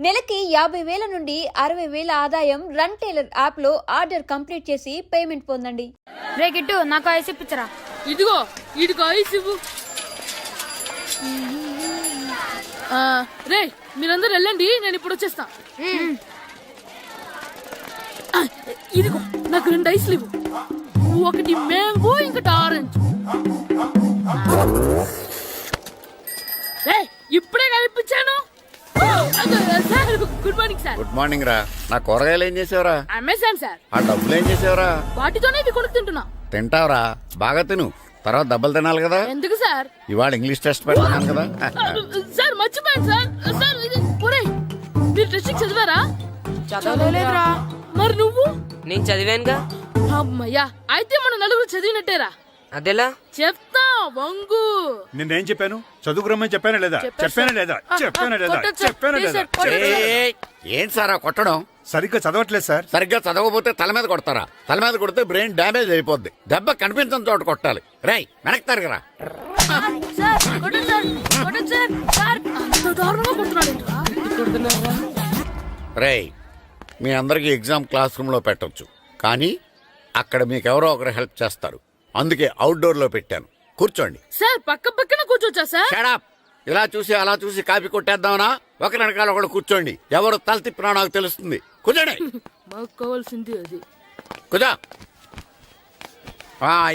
నెలకి 50,000 నుండి 60,000 ఆదాయం రన్ టైలర్ యాప్ లో ఆర్డర్ కంప్లీట్ చేసి పేమెంట్ పొందండి. రే గిట్టు నాకు ఐస్ ఇప్పించరా. ఇదిగో ఇదిగో ఐస్ ఇవ్వు. రే మీరందరూ వెళ్ళండి, నేను ఇప్పుడు వచ్చేస్తా. ఇదిగో నాకు 2 ఐస్లు ఇవ్వు. ఒకటి మ్యాంగో ఇంకటి ఆరెంజ్. ఇప్పుడే కనిపించాను. Good morning sir. Good morning రా. నా కూరగాయలు ఏం చేసావురా? Amazon sir. ఆ డబ్బులు ఏం చేసావురా? వాటితోనే ఇవి కొనుక్కు తింటున్నా. తింటావురా, బాగా తిను, తర్వాత దెబ్బలు తినాలి కదా. ఎందుకు సార్? ఇవాళ ఇంగ్లీష్ టెస్ట్ పెడతాను కదా. సార్ మర్చిపోయాను సార్. సార్ మీరు టెస్టింగ్ చదివారా? చదవలేదురా. మరి నువ్వు? నేను చదివానుగా. అమ్మయ్యా, అయితే మన నలుగురు చదివినట్టేరా. అదెలా? చెప్తా వంగు. నేనేం చెప్పాను? చదువుకురమ్మని చెప్పానా లేదా? చెప్పానా లేదా? చెప్పానా లేదా? చెప్పానా లేదా? ఏంటి సార్ కొట్టడం? సరిగ్గా చదవట్లేదు సార్. సరిగ్గా చదవకపోతే తల మీద కొడతారా? తల మీద కొడితే బ్రెయిన్ డ్యామేజ్ అయిపోద్ది. దెబ్బ కనిపించిన చోట కొట్టాలి. రై వెనక్కి తరగరా. రేయ్, మీ అందరికి ఎగ్జామ్ క్లాస్ రూమ్ లో పెట్టొచ్చు, కానీ అక్కడ మీకు ఎవరో ఒకరు హెల్ప్ చేస్తారు. అందుకే అవుట్డోర్ లో పెట్టాను. కూర్చోండి. సార్ పక్క పక్కన కూర్చోచ్చా సార్? Shut up. ఇలా చూసి అలా చూసి కాపీ కొట్టేద్దామనా? ఒకరి వెనకాల ఒకడు కూర్చోండి. ఎవరు తల తిప్పినా నాకు తెలుస్తుంది. కూర్చోండి. మాకు కావాల్సింది అది. కూర్చో.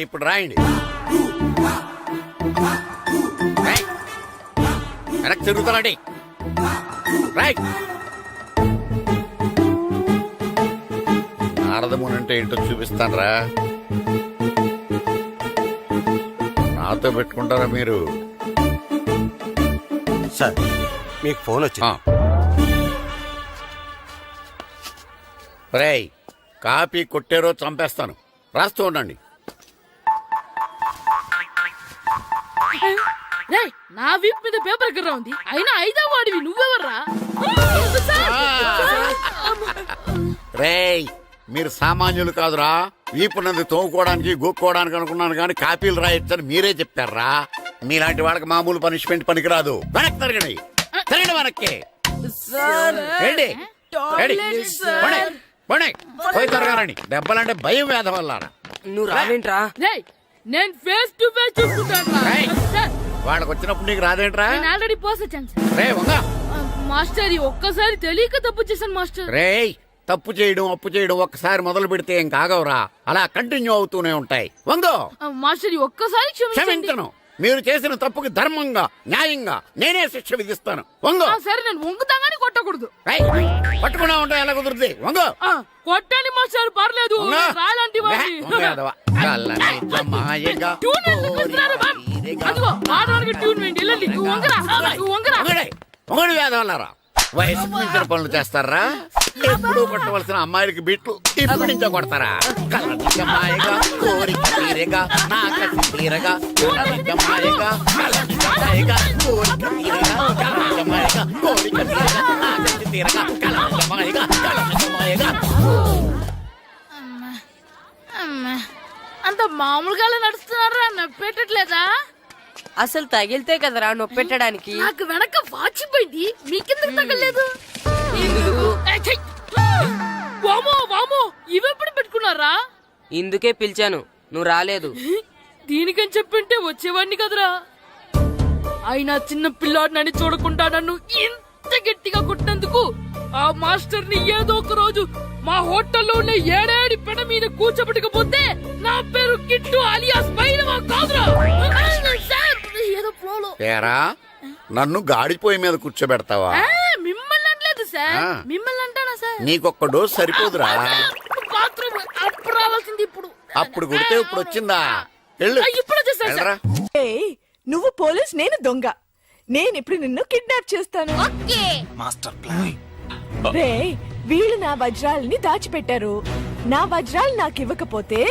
ఇప్పుడు రాయండి. వెనక్కి తిరుగుతానండి. రైట్. నారదముని అంటే ఏంటో చూపిస్తాను రా. నాతో పెట్టుకుంటారా మీరు? సార్ మీకు ఫోన్ వచ్చింది. రేయ్, కాపీ కొట్టారో చంపేస్తాను. రాస్తూ ఉండండి. నా వీప్ మీద పేపర్ ఎక్కడ ఉంది? అయినా 5వ వాడివి నువ్వెవర్రా? రేయ్, మీరు సామాన్యులు కాదురా. వీపున్నది తోముకోవడానికి గోక్కోవడానికి అనుకున్నాను, కానీ కాపీలు రాయొచ్చని మీరే చెప్పారా. మీలాంటి వాళ్ళకి మామూలు పనిష్మెంట్ పనికిరాదు. వెనక్కి తిరగండి. తిరగండి వెనక్కి. పోయి తిరగారండి. దెబ్బలంటే భయం వేద వల్ల. నువ్వు రావేంట్రా? నేను ఫేస్ టు ఫేస్ చూసుకుంటాను. వాళ్ళకి వచ్చినప్పుడు నీకు రాదేంట్రా? నేను ఆల్రెడీ పోసొచ్చాను రే వంగా. మాస్టర్ ఒక్కసారి తెలియక తప్పు చేశాను మాస్టర్. రేయ్, తప్పు చేయడం అప్పు చేయడం ఒక్కసారి మొదలు పెడితే ఏం కాగవరా. అలా కంటిన్యూ అవుతూనే ఉంటాయి. వంగో. మాస్టర్ ఒక్కసారి క్షమించను. మీరు చేసిన తప్పుకి ధర్మంగా న్యాయంగా నేనే శిక్ష విధిస్తాను. వంగో. సరే, నేను వంగుతాగానే కొట్టకూడదు. పట్టుకున్నా ఉంటా ఎలా కుదురుతుంది? వంగో. కొట్టండి మాస్టర్, పర్లేదు. రాలాంటి వేదవల్లారా. వయసు మించిన పనులు చేస్తారా? ఎప్పుడు కొట్టవలసిన అమ్మాయిలకి బిట్లు ఇప్పటి నుంచో కొడతారా? కలనిజమాయగా కోరిక తీరగా నా కసి తీరగా కలనిజమాయగా కలనిజమాయగా కోరిక తీరగా కలనిజమాయగా కోరిక తీరగా నా కసి తీరగా కలనిజమాయగా కలనిజమాయగా. అంత మామూలుగా నడుస్తున్నారా? నొప్పెట్టట్లేదా? అసలు తగిలితే కదరా నొప్పెట్టడానికి. నాకు వెనక వాచిపోయింది, మీకెందుకు తగలేదు? వామో వామో, ఇవెప్పుడు పెట్టుకున్నారా? ఇందుకే పిలిచాను, నువ్వు రాలేదు. దీనికని చెప్పింటే వచ్చేవాడిని కదరా. అయినా చిన్న పిల్లాడినని చూడకుండా నన్ను ఇంత గట్టిగా కొట్టినందుకు ఆ మాస్టర్ ని ఏదో ఒక రోజు మా హోటల్లో ఉన్న 7 పెడ మీద కూర్చోబెట్టకపోతే నా పేరు కిట్టు అలియాస్ బైరవా కాదురా. ఏదో ఫ్లోలో. ఏరా, నన్ను గాడిపోయి మీద కూర్చోబెడతావా? మిమ్మల్ని అనలేదు సార్. మిమ్మల్ని అంటానా సార్? నీకొక్క డోసు సరిపోదురా. బాత్రూమ్ అప్పుడు రావాల్సింది ఇప్పుడు. అప్పుడు కొడితే ఇప్పుడు వచ్చిందా? ఇప్పుడు వచ్చేసా. నువ్వు పోలీస్, నేను దొంగ. నేను ఇప్పుడు నిన్ను కిడ్నాప్ చేస్తాను. Master plan. రే, వీళ్ళు నా వజ్రాలని దాచిపెట్టారు. నా వజ్రాలు నాకు ఇవ్వకపోతే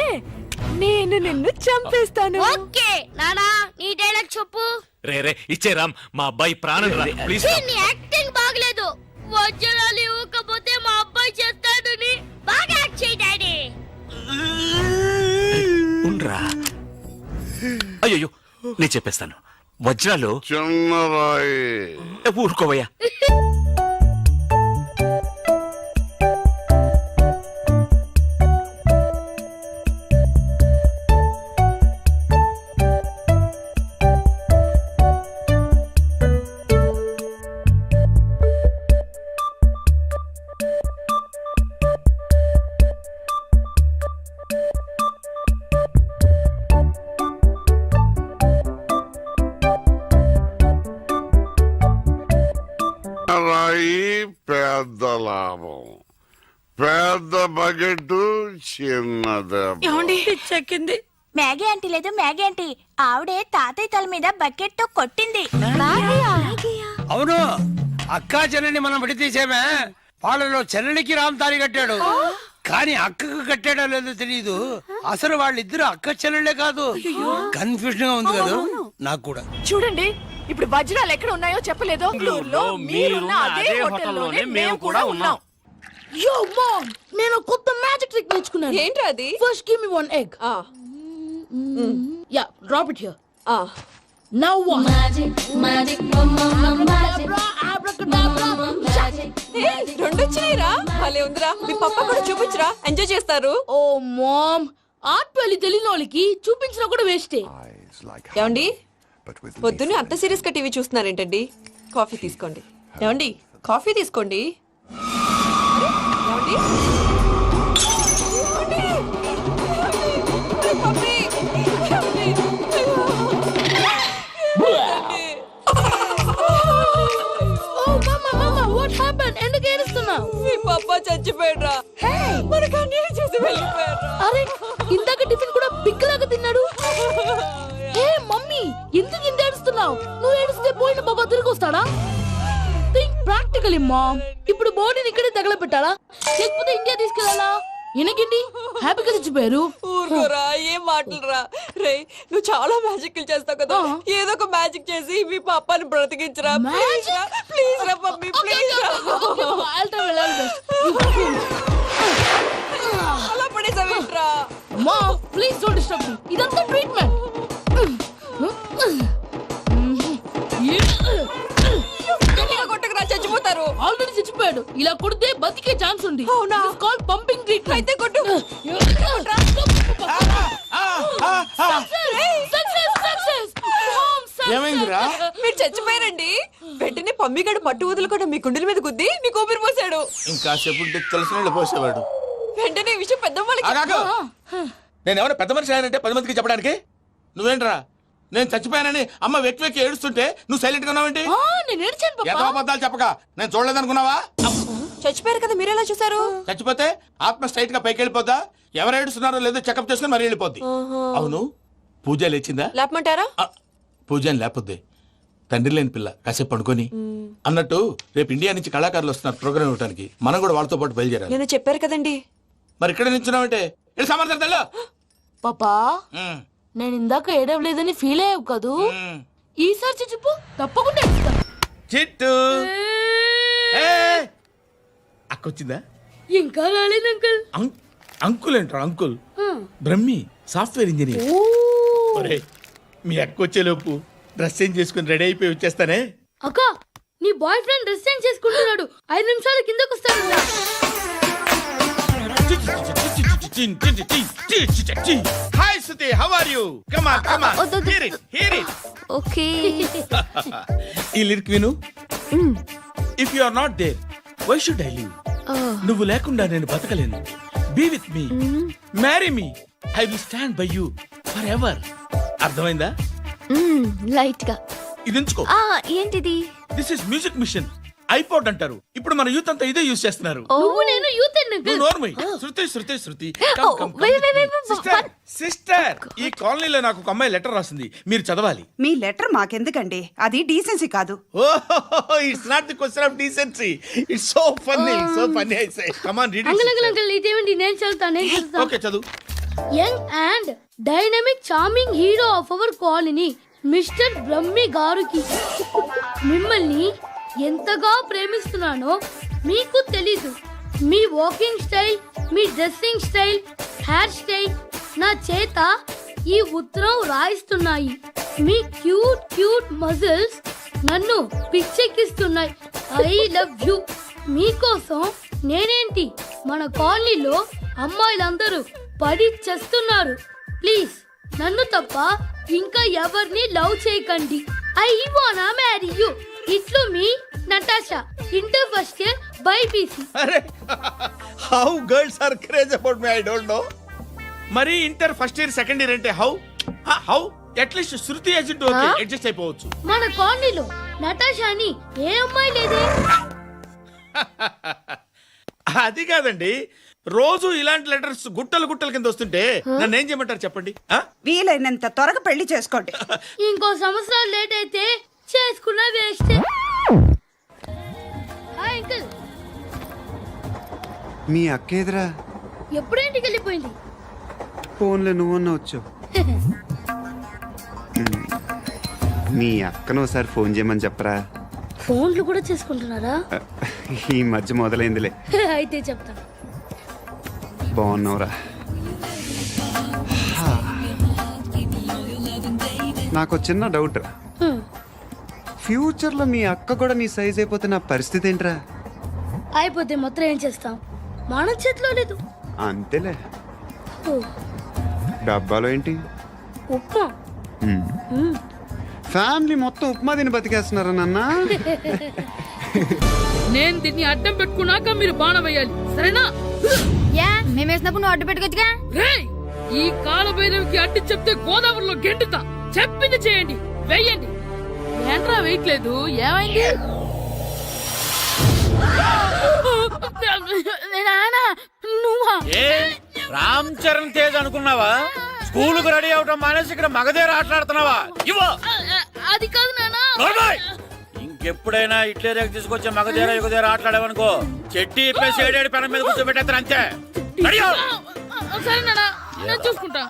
నేను నిన్ను చంపేస్తాను. ఓకే నానా, నీ డైలాగ్ చెప్పు. రే ఇచ్చే రామ్, మా అబ్బాయి ప్రాణం రా ప్లీజ్. నీ యాక్టింగ్ బాగలేదు. వజ్రాలు ఇవ్వకపోతే మా అబ్బాయి చేస్తాడని బాగా యాక్ట్ చేయి డాడీ. ఉండ్రా. అయ్యో, నేను చెప్పేస్తాను. వజ్రాలు చిన్నరాయి. ఊరుకోవయ్యా. పెద్ద లాభం, పెద్ద బకెట్ చిన్నది. చెక్కింది. మ్యాగీ ఆంటీ లేదు మ్యాగీ ఆంటీ, ఆవిడే తాతయ్య తల మీద బకెట్ తో కొట్టింది. అవును, అక్కా చెల్లెని మనం విడతీసేమే. వాళ్ళలో చెల్లెలికి రామ్ తాళి కట్టాడు, కానీ అక్కకు కట్టాడో లేదో తెలియదు. అసలు వాళ్ళిద్దరు అక్క చెల్లెళ్ళే కాదు. కన్ఫ్యూజన్ గా ఉంది కదా నాకు కూడా. చూడండి, ఇప్పుడు వజ్రాలు ఎక్కడ ఉన్నాయో చెప్పలేదు. మీరున్న అదే హోటల్లోనే మేము కూడా ఉన్నాం. యో మామ్, నేను కొత్త మ్యాజిక్ ట్రిక్ నేర్చుకున్నాను. ఏంట్రా అది? First give me one egg. Yeah, drop it here. Now what? రెండు వచ్చినాయిరా. భలే ఉందిరా. మీ పప్ప కూడా చూపించరా, ఎంజాయ్ చేస్తారు. ఓ మామ్, ఆర్ట్ వెళ్ళి తెలియని వాళ్ళకి చూపించినా కూడా వేస్టే. ఏమండి, పొద్దున్నే అంత సీరియస్ గా టీవీ చూస్తున్నారేంటండి? కాఫీ తీసుకోండి. ఏమండి, కాఫీ తీసుకోండి. ఏమండి? ఏమండి? ఏమండి? ఎందుకు ఏడుస్తున్నావు? మీ పప్ప చచ్చిపోయాడ్రా. మనకు అన్యాయం చేసి వెళ్ళిపోయాడ్రా. అరే, ఇందాక టిఫిన్ కూడా పిక్కలాగా తిన్నాడు. ఏ మమ్మీ, ఎందుకు ఇంత ఏడుస్తున్నావు? నువ్వు ఏడిస్తే పోయిన బాబా తిరిగి వస్తాడా? Think practically mom. ఇప్పుడు బాడీని ఇక్కడే తగలబెట్టాలా, లేకపోతే ఇండియా తీసుకెళ్ళాలా? ఎనకండి హ్యాపీగా చచ్చిపోయారు. ఊరుకోరా, ఏం మాటలురా. రే, నువ్వు చాలా మ్యాజిక్ చేస్తావు కదా, ఏదో ఒక మ్యాజిక్ చేసి మీ పాపాని బ్రతికించరా. ప్లీజ్ రా మమ్మీ, ప్లీజ్. అలా పడేసావేంట్రా? మా ప్లీజ్ డోంట్ డిస్టర్బ్ మీ. ఇదంతా ట్రీట్మెంట్. కొట్టకరా, చచ్చిపోతారు. ఆల్రెడీ చచ్చిపోయాడు. ఇలా కొడితే బతికే ఛాన్స్ ఉంది. అవునా? Call pumping treatment. అయితే కొట్టు. ఏమైందిరా? మీరు చచ్చిపోయారండి. వెంటనే పమ్మిగాడు పట్టు వదులుకుండా మీ గుండెల మీద గుద్ది మీకు ఊపిరి పోసాడు. ఇంకా చెప్పుంటే తెలిసిన పోసేవాడు. వెంటనే ఈ విషయం పెద్ద నేను ఎవరైనా పెద్ద మనిషి అంటే 10 మందికి చెప్పడానికి. నువ్వేంట్రా, నేను చచ్చిపోయానని అమ్మ వెక్కి వెక్కి ఏడుస్తుంటే నువ్వు సైలెంట్ గా ఉన్నావేంటి? నేను ఏడ్చాను పాపా. ఎంతో అబద్ధాలు చెప్పక నేను చూడలేదనుకున్నావా? చచ్చిపోయారు కదా, మీరెలా చూసారు? చచ్చిపోతే ఆత్మ స్ట్రైట్ గా పైకి వెళ్ళిపోద్దా? ఎవరు ఏడుస్తున్నారో లేదో చెకప్ చేసుకుని మరీ వెళ్ళిపోద్ది. అవును, పూజ లేచిందా? లేపమంటారా? పూజ అని లేకపోద్ది. తండ్రి లేని పిల్ల, కాసేపు పడుకొని. అన్నట్టు రేపు ఇండియా నుంచి కళాకారులు వస్తున్నారు ప్రోగ్రామ్ ఇవ్వడానికి. మనం కూడా వాళ్ళతో పాటు బయలుదేరాలి. నేను చెప్పారు కదండి. మరి ఇక్కడ నిల్చున్నావంటే సమర్థతలో పాపా, నేను ఇందాక ఏడవలేదని ఫీల్ అయ్యావు కదూ. ఈసారి చచ్చిపో, తప్పకుండా ఏడుస్తా. చిట్టు అక్కొచ్చిందా? ఇంకా రాలేదు అంకుల్. అంకుల్ ఏంట్రా అంకుల్? Brahmi, software engineer. ఒరేయ్, మీ అక్క వచ్చేలోపు డ్రెస్ చేంజ్ చేసుకుని రెడీ అయిపోయి వచ్చేస్తానే. అక్క, నీ బాయ్ ఫ్రెండ్ డ్రెస్ చేంజ్ చేసుకుంటున్నాడు. 5 నిమిషాలు కిందకు వస్తాడు. Hi Suthi, how are you? Come on, come on. Hear it, hear it. Okay. ఈ లిరిక్ విను. If you are not there, why should I live? నువ్వు లేకుండా నేను బతకలేను. Be with me, marry me, I will stand by you forever. అర్థమైందా? Light గా. ఇది ఉంచుకో. ఏంటిది? This is music machine. IPod అంటారు. ఇప్పుడు మన యూత్ అంతా ఇదే యూజ్ చేస్తున్నారు. నువ్వు నేను యూత్ నువ్వు నోర్మై. శృతి, శృతి, శృతి. Wait. సిస్టర్, ఈ కాలనీలో నాకు ఒక అమ్మాయి లెటర్ రాసింది, మీరు చదవాలి. మీ లెటర్ మాకెందుకండి, అది డీసెన్సీ కాదు. Oh, it's not the question of decency. It's so funny, so funny. I say come on, read it. Uncle, ఇదేంటి? నేను చదువుతా. ఓకే, చదువు. Young and dynamic charming hero of our colony mister Brahmi గారికి మిమ్మల్ని ఎంతగా ప్రేమిస్తున్నానో మీకు తెలీదు. మీ వాకింగ్ స్టైల్, మీ డ్రెస్సింగ్ స్టైల్, హెయిర్ స్టైల్ నా చేత ఈ ఉత్తరం రాయిస్తున్నాయి. మీ క్యూట్ క్యూట్ మజిల్స్ నన్ను పిచ్చెక్కిస్తున్నాయి. I love you. మీకోసం నేనేంటి, మన కాలనీలో అమ్మాయిలందరూ పడి చేస్తున్నారు. ప్లీజ్ నన్ను తప్ప ఇంకా ఎవరిని లవ్ చేయకండి. ఐ వానా మ్యారీ యూ. ఇట్లు మీ Natasha, inter first year BiPC. అరే, how girls are craze about me, I don't know. మరి inter first year second year అంటే how how at least Shruti agent okay, adjust అయిపోవచ్చు. మన కాలనీలో నటాషా అని ఏ అమ్మాయి లేదే. అది కాదండి, రోజు ఇలాంటి లెటర్స్ గుట్టలు గుట్టల కింద వస్తుంటే నన్ను ఏం చేయమంటారు చెప్పండి? వీలైనంత త్వరగా పెళ్లి చేసుకోండి. ఇంకో సంవత్సరాలు లేట్ అయితే చేసుకున్నా వేస్ట్. Hi uncle. మీ అక్క ఎదురా ఎప్పుడు ఇంటికి వెళ్ళిపోయింది? ఫోన్లో నువ్వన్నా వచ్చావు. మీ అక్కను ఒకసారి ఫోన్ చేయమని చెప్పరా. ఫోన్లు కూడా చేసుకుంటున్నారా? ఈ మధ్య మొదలైందిలే. అయితే చెప్తాను. బాగున్నావురా. నాకు చిన్న డౌట్ రా. ఫ్యూచర్లో మీ అక్క కూడా నీ సైజ్ అయిపోతే నా పరిస్థితి ఏంట్రా? అయిపోతే మొత్తం ఏం చేస్తాం? మన చేతిలో లేదు. అంతేలే. డబ్బాలో ఏంటి? ఉప్మా. ఫ్యామిలీ మొత్తం ఉప్మా తిని బతికేస్తున్నారా నాన్న? నేను దీన్ని అడ్డం పెట్టుకున్నాక మీరు బాణం వేయాలి, సరేనా? మేము వేసినప్పుడు నువ్వు అడ్డు పెట్టుకోవచ్చుగా. ఈ కాలభైరవికి అడ్డు చెప్తే గోదావరిలో గెంటుతా. చెప్పింది చేయండి, వెయ్యండి. ఏంట్రా వేయట్లేదు? ఏమైంది? నువ్వా? రామ్ చరణ్ తేజ్ అనుకున్నావా? స్కూలుకు రెడీ అవటం మానేసి ఇక్కడ మగధేర ఆటలాడుతున్నావా? ఇవ్వు. అది కాదు నాన్న. ఇంకెప్పుడైనా ఇట్లే రేపు తీసుకొచ్చే మగధేర యుగధేర ఆటలాడేవనుకో చెట్టి ఇప్పేసి ఏడేడు పెనం మీద కూర్చోబెట్టేస్తారు అంతే. సరే నాన్న, నేను చూసుకుంటా.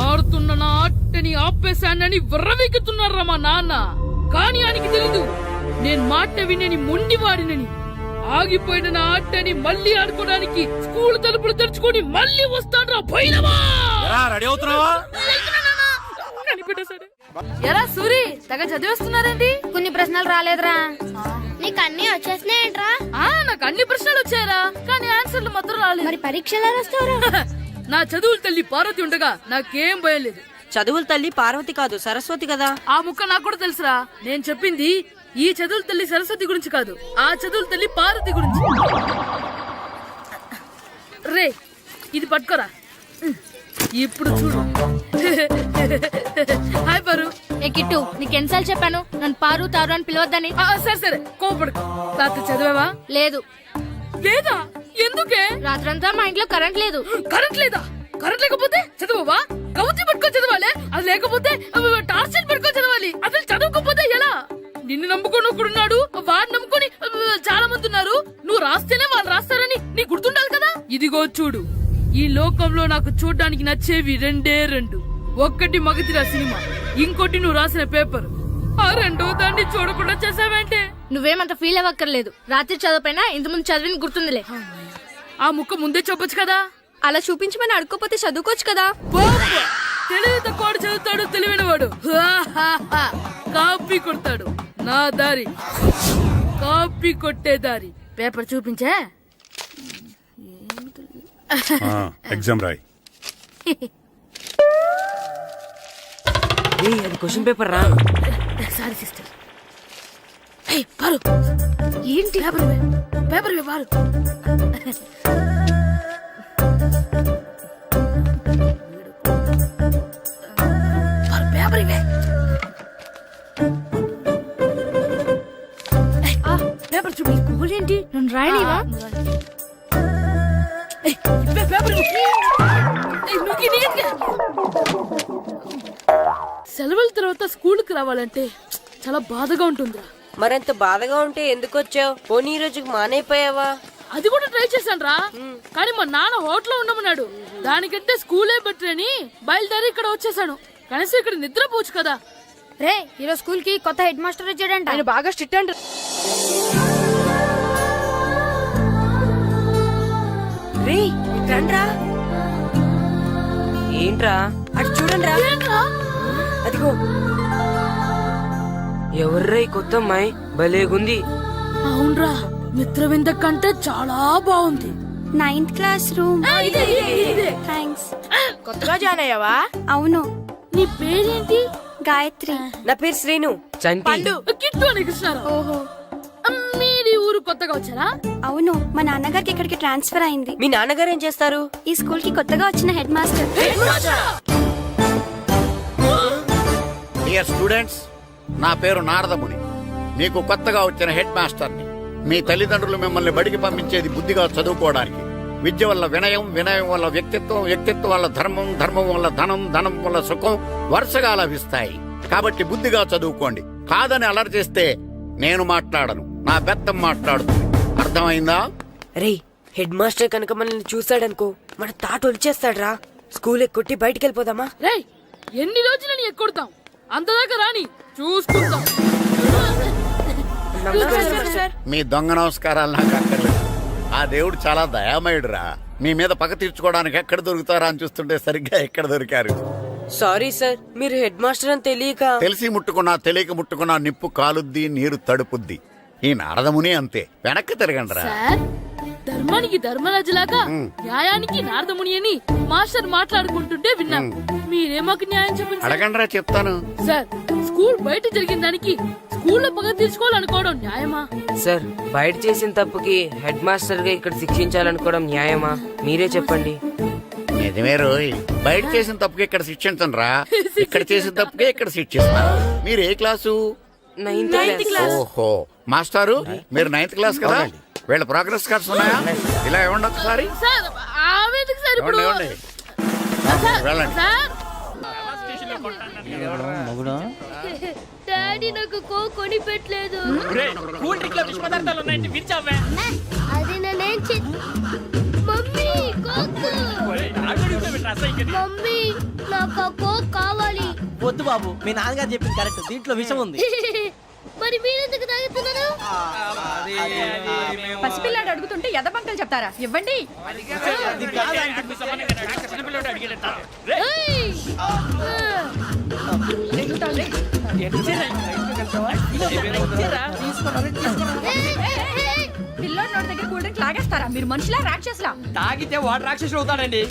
ఆడుతున్న నా ఆటని ఆపేశానని విర్రవీగుతున్నారా మా నాన్న. కానీ ఆయనకి తెలీదు నేను మాట వినని మొండివాడినని. ఆగిపోయిన నా ఆటని మళ్ళీ ఆడుకోవడానికి స్కూల్ తలుపులు తెరుచుకొని మళ్ళీ వస్తాడ్రా భైరవా. రెడీ అవుతున్నావా? ఎలా సూరి తెగ చదివేస్తున్నారండి? కొన్ని ప్రశ్నలు రాలేదురా. నీకు అన్ని వచ్చేసినాయంట్రా? నాకు అన్ని ప్రశ్నలు వచ్చాయరా, కానీ ఆన్సర్లు మాత్రం రాలేదు. మరి పరీక్షలు రాస్తావురా? నా చదువుల తల్లి పార్వతి ఉండగా నాకేం భయం లేదు. చదువుల తల్లి పార్వతి కాదు, సరస్వతి కదా. ఆ ముక్క నాకు కూడా తెలుసురా. నేను చెప్పింది ఈ చదువుల తల్లి సరస్వతి గురించి కాదు, ఆ చదువుల తల్లి పార్వతి గురించి. రే ఇది పట్టుకోరా. ఇప్పుడు చూడు. హాయ్ పారు. ఏ కిట్టు, నీకు ఎన్నిసార్లు చెప్పాను నన్ను పారు తారు అని పిలవద్దని? సరే సరే కోపడుకో. రాత్రి చదివావా? లేదు. లేదా? ఎందుకే? రాత్రంతా మా ఇంట్లో కరెంట్ లేదు. కరెంట్ లేదా? కరెంట్ లేకపోతే చదవవా? కవచి పట్టుకొని చదవాలి. అది లేకపోతే టార్చ్ లైట్ పట్టుకొని చదవాలి. అసలు చదవకపోతే ఎలా? నిన్ను నమ్ముకొని ఒకడున్నాడు, వాడు నమ్ముకొని చాలా మంది ఉన్నారు. నువ్వు రాస్తేనే వాళ్ళు రాస్తారని నీకు గుర్తుండాలి కదా. ఇదిగో చూడు, ఈ లోకంలో నాకు చూడ్డానికి నచ్చేవి రెండే రెండు. ఒక్కటి మగతిరా సినిమా, ఇంకోటి నువ్వు రాసిన పేపర్. ఆ రెండో దాన్ని చూడకుండా చేసావేంటే? నువ్వేమంత ఫీల్ అవ్వక్కర్లేదు. రాత్రి చదవపోయినా ఇంతకుముందు చదివిన గుర్తుందిలే. ఆ ముక్క ముందే చెప్పొచ్చు కదా. అలా చూపించమని అడుక్కోపోతే చదువుకోవచ్చు కదా. తెలివి తక్కువ చదువుతాడు, తెలివైన వాడు కాపీ కొడతాడు. నా దారి కాపీ కొట్టే దారి. పేపర్ చూపించే. ఎగ్జామ్ రాయి. అది క్వశ్చన్ పేపర్ రా. Sorry sister. పారు ఏంటి పేపర్? పేపర్ పారు. పేపర్ ఇవే. పేపర్ చూపి. ఏంటి నన్ను రాయనివా? సెలవుల తర్వాత స్కూల్కి రావాలంటే చాలా బాధగా ఉంటుందిరా. మరంత బాధగా ఉంటే ఎందుకు వచ్చావు? పోనీ ఈ రోజుకి మానైపోయావా? అది కూడా ట్రై చేశాను రా, కానీ మా నాన్న హోటల్లో ఉండమన్నాడు. దానికంటే స్కూలే బెటర్ అని బయలుదేరి ఇక్కడ వచ్చేసాను. కనీసం ఇక్కడ నిద్రపోవచ్చు కదా. రే ఈరోజు స్కూల్ కి కొత్త హెడ్ మాస్టర్ వచ్చాడంట. ఆయన బాగా స్ట్రిక్ట్ అంట. రే రండ్రా. ఏంట్రా అటు చూడండి రా. అదిగో ఎవర్రా ఈ కొత్త అమ్మాయి? భలేగుంది. అవునరా, మిత్రవింద కంటే చాలా బాగుంది. 9th class room. థ్యాంక్స్. కొత్తగా జాయిన్ అయ్యావా? అవును. నీ పేరేంటి? గాయత్రి. నా పేరు శ్రీను. చంటి. కిట్టు అని కృష్ణారావు. ఓహో, మీది ఊరు కొత్తగా వచ్చారా? అవును, మా నాన్నగారికి ఇక్కడికి ట్రాన్స్ఫర్ అయింది. మీ నాన్నగారు ఏం చేస్తారు? ఈ స్కూల్ కి కొత్తగా వచ్చిన హెడ్ మాస్టర్. డియర్ స్టూడెంట్స్, నా పేరు నారదముని. మీకు కొత్తగా వచ్చిన హెడ్ మాస్టర్ని. మీ తల్లిదండ్రులు మిమ్మల్ని బడికి పంపించేది బుద్ధిగా చదువుకోవడానికి. విద్య వల్ల వినయం, వినయం వల్ల వ్యక్తిత్వం, వ్యక్తిత్వం వల్ల ధర్మం, ధర్మం వల్ల ధనం, ధనం వల్ల సుఖం వరుసగా లభిస్తాయి. కాబట్టి బుద్ధిగా చదువుకోండి. కాదని అలర్ చేస్తే నేను మాట్లాడను, నా పెద్దం మాట్లాడుతుంది. అర్థమైందా? రే హెడ్ మాస్టర్ కనుక మనల్ని చూసాడనుకో మన తాట వచ్చేస్తాడ్రా. స్కూల్ ఎక్కొట్టి బయటికి వెళ్ళిపోదామా? రేయ్ ఎన్ని రోజులని ఎక్కొడతాం, అంతదాకా రాని చూసుకుంటాం. మీ దొంగ నమస్కారాలు నాకు అక్కర్లేదు. ఆ దేవుడు చాలా దయామయుడురా. మీ మీద పగ తీర్చుకోవడానికి ఎక్కడ దొరుకుతారా అని చూస్తుంటే సరిగ్గా ఎక్కడ దొరికారు. సారీ సార్, మీరు హెడ్ మాస్టర్ అని తెలియక. తెలిసి ముట్టుకున్నా తెలియక ముట్టుకున్నా నిప్పు కాలుద్ది, నీరు తడుపుద్ది. ఈ నారదముని అంతే. వెనక్కి తిరగండిరా. సార్, ధర్మానికి ధర్మరాజులాగా న్యాయానికి నారదముని అని మాస్టర్ మాట్లాడుకుంటుంటే విన్నాం. మీరే మాకు న్యాయం చెప్పండి. అడగండిరా, చెప్తాను. సార్, స్కూల్ బయట జరిగిన దానికి స్కూల్లో పగ తీర్చుకోవాలనుకోవడం న్యాయమా? సార్, బయట చేసిన తప్పుకి హెడ్ మాస్టర్ గా ఇక్కడ శిక్షించాలనుకోవడం న్యాయమా? మీరే చెప్పండి. నిజమే రోయ్, బయట చేసిన తప్పుకి ఇక్కడ శిక్షించను రా. ఇక్కడ చేసిన తప్పుకే ఇక్కడ శిక్షిస్తాను. మీరు ఏ క్లాసు? 9th class. ఓహో, మాస్టారు మీరు 9th క్లాస్ కదా? వీళ్ళ ప్రోగ్రెస్ కార్డ్స్ ఉన్నాయా? ఇలా ఇవ్వండి ఒకసారి. సార్, ఆవేదకు సార్ ఇప్పుడు. ఇవ్వండి. వెళ్ళండి. సార్, డాడీ నాకు కొని పెట్టలేదు. అది నేనేం మమ్మీ కోక్. మమ్మీ నాకు కోక్ కావాలి. వద్దు బాబు, మీ నాన్నగారు చెప్పింది కరెక్ట్, దీంట్లో విషయం ఉంది. మరి మీరెందుకు తాగుతున్నారు? పసిపిల్లాడు అడుగుతుంటే ఎదబంకలు చెప్తారా? ఇవ్వండి. పిల్లోడి నోటి దగ్గర కూల్ డ్రింక్ లాగేస్తారా? మీరు మనుషులా రాక్షసులా? తాగితే వాడు రాక్షసుడు అవుతాడండి.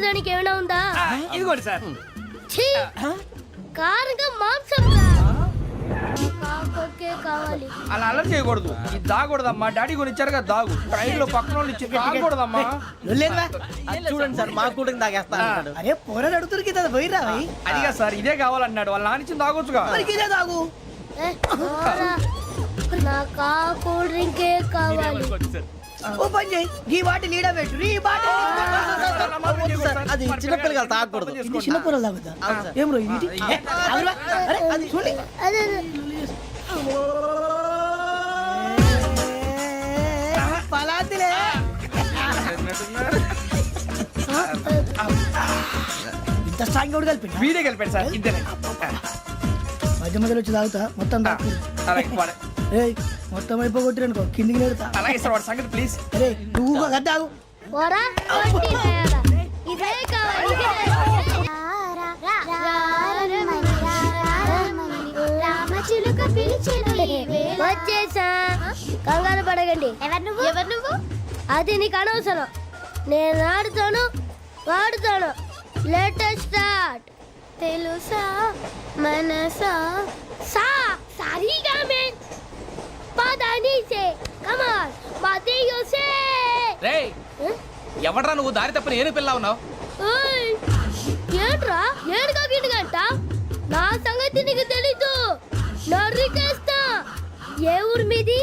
దానికి ఏమైనా ఉందా? ఇదిగోండి సార్. కారంగా మాంసం కావాలి. అలా అలర్ చేయకూడదు. ఇది దాగకూడదమ్మా. డాడీ కొని ఇచ్చారు కదా దాగు. ట్రైన్ లో పక్కన వాళ్ళు ఇచ్చి దాగకూడదమ్మా. చూడండి సార్, మా కూడా తాగేస్తా. అరే పోరాడు అడుగుతారు కదా, పోయిరా. అదిగా సార్, ఇదే కావాలన్నాడు. వాళ్ళ నానిచ్చింది తాగొచ్చుగా. ఇదే తాగు. నాకు ఆ కూల్ డ్రింకే కావాలి. ఓ పని చేయి, ఈ బాటిల్ లీడ పెట్టు. ఈ బాటిల్ అది చిన్నపిల్లలు తాగకూడదు. చిన్నపిల్లలు తాగుతా. ఏం రో ఇది? అది చూడండి. పలాతిలే. ఇంత స్ట్రాంగ్ కూడా కలిపి వీడే కలిపాడు సార్. ఇద్దరే మధ్య మధ్యలో వచ్చి తాగుతా. మొత్తం మొత్తం అయిపోగొట్టిరనుకో కిందికి నేడుతా. అలాగే సార్, వాడి సంగతి ప్లీజ్. అరే నువ్వు గద్దాగు. ఇదే కావాలి. వచ్చేసా, కంగారు పడకండి. ఎవరు నువ్వు? అది నీకు అనవసరం. నేను ఆడుతాను, వాడుతాను. Latest start. తెలుసా మనసా సా సారీగా మెన్ పదని సే కమాన్ మాదేయో సే. రేయ్, ఎవడ్రా నువ్వు? దారి తప్పని ఏను పిల్ల ఉన్నావు. ఏంట్రా ఏడుగా గిడుగంట? నా సంగతి నీకు తెలీదు. నరికేస్తా. ఏ ఊరు మీది?